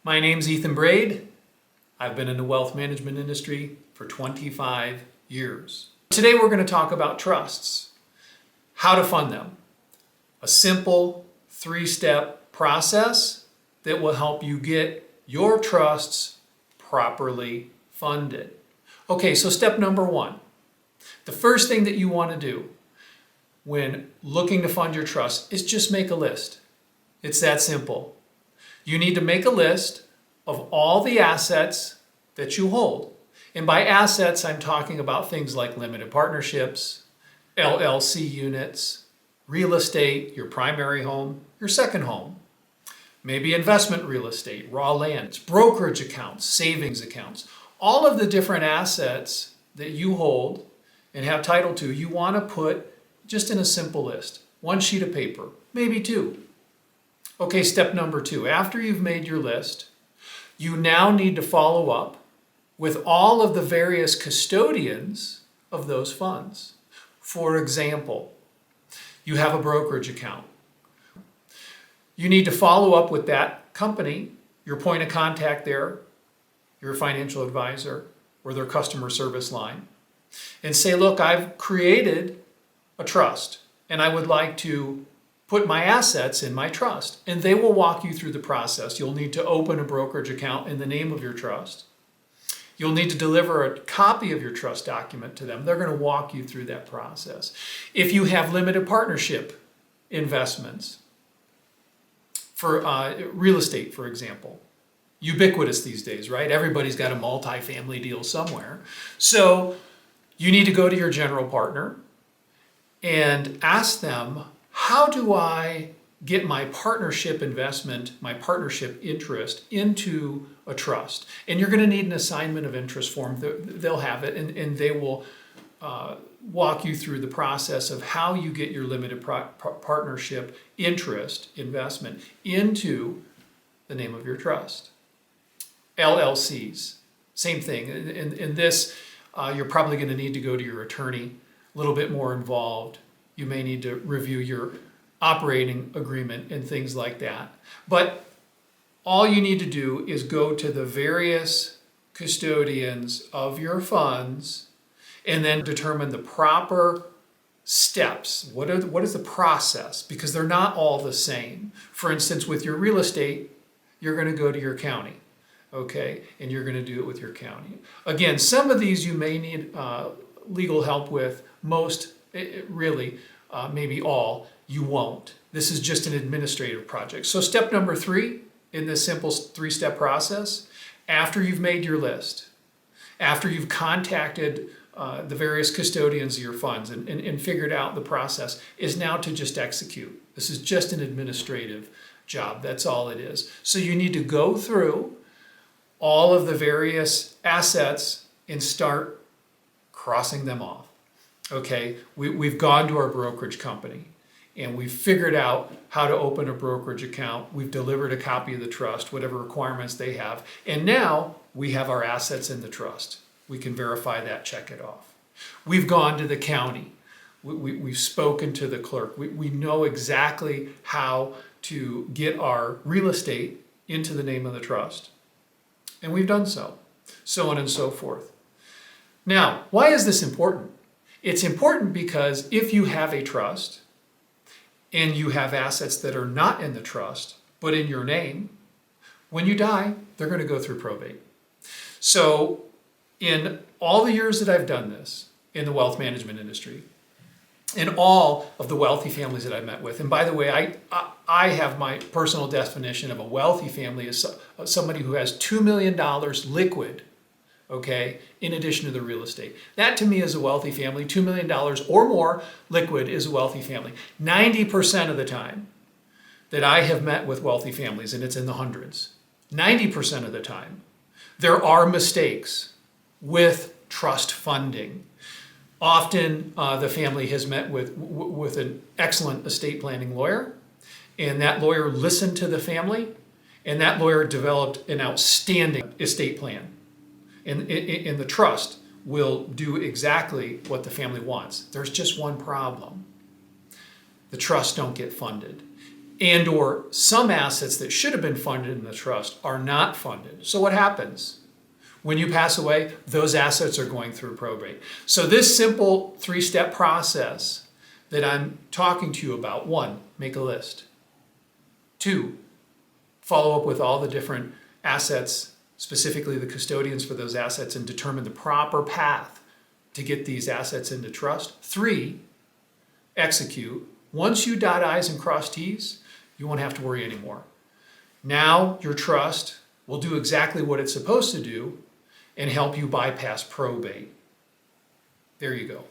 My name's Ethan Braid. I've been in the wealth management industry for 25 years. Today we're going to talk about trusts, how to fund them. A simple 3-step process that will help you get your trusts properly funded. Okay, so step number 1. The first thing that you want to do when looking to fund your trust is just make a list. It's that simple. You need to make a list of all the assets that you hold. And by assets, I'm talking about things like limited partnerships, LLC units, real estate, your primary home, your second home, maybe investment real estate, raw land, brokerage accounts, savings accounts, all of the different assets that you hold and have title to, you want to put just in a simple list. 1 sheet of paper, maybe 2. Okay, step number 2. After you've made your list, you now need to follow up with all of the various custodians of those funds. For example, you have a brokerage account. You need to follow up with that company, your point of contact there, your financial advisor, or their customer service line, and say, look, I've created a trust and I would like to put my assets in my trust. And they will walk you through the process. You'll need to open a brokerage account in the name of your trust. You'll need to deliver a copy of your trust document to them. They're going to walk you through that process. If you have limited partnership investments for real estate, for example, ubiquitous these days, right? Everybody's got a multifamily deal somewhere. So you need to go to your general partner and ask them, how do I get my partnership investment, my partnership interest into a trust? And you're going to need an assignment of interest form. They'll have it, and they will walk you through the process of how you get your limited partnership interest investment into the name of your trust. LLCs, same thing. In this, you're probably going to need to go to your attorney, a little bit more involved. You may need to review your operating agreement and things like that. But all you need to do is go to the various custodians of your funds and then determine the proper steps. What is the process? Because they're not all the same. For instance, with your real estate, you're going to go to your county, okay? And you're going to do it with your county. Again, some of these you may need legal help with. Most, really, maybe all, you won't. This is just an administrative project. So step number 3 in this simple 3-step process, after you've made your list, after you've contacted the various custodians of your funds and figured out the process, is now to just execute. This is just an administrative job. That's all it is. So you need to go through all of the various assets and start crossing them off. Okay, we've gone to our brokerage company and we've figured out how to open a brokerage account. We've delivered a copy of the trust, whatever requirements they have. And now we have our assets in the trust. We can verify that, check it off. We've gone to the county. We've spoken to the clerk. We know exactly how to get our real estate into the name of the trust. And we've done so on and so forth. Now, why is this important? It's important because if you have a trust and you have assets that are not in the trust, but in your name, when you die, they're going to go through probate. So in all the years that I've done this in the wealth management industry, in all of the wealthy families that I've met with, and by the way, I have my personal definition of a wealthy family as somebody who has $2 million liquid, okay, in addition to the real estate. That to me is a wealthy family. $2 million or more liquid is a wealthy family. 90% of the time that I have met with wealthy families, and it's in the hundreds, 90% of the time, there are mistakes with trust funding. Often the family has met with an excellent estate planning lawyer, and that lawyer listened to the family, and that lawyer developed an outstanding estate plan. And the trust will do exactly what the family wants. There's just one problem. The trusts don't get funded. and or some assets that should have been funded in the trust are not funded. So what happens? When you pass away, those assets are going through probate. So this simple 3-step process that I'm talking to you about: 1, make a list. 2, follow up with all the different assets, specifically the custodians for those assets, and determine the proper path to get these assets into trust. 3, execute. Once you dot I's and cross T's, you won't have to worry anymore. Now your trust will do exactly what it's supposed to do and help you bypass probate. There you go.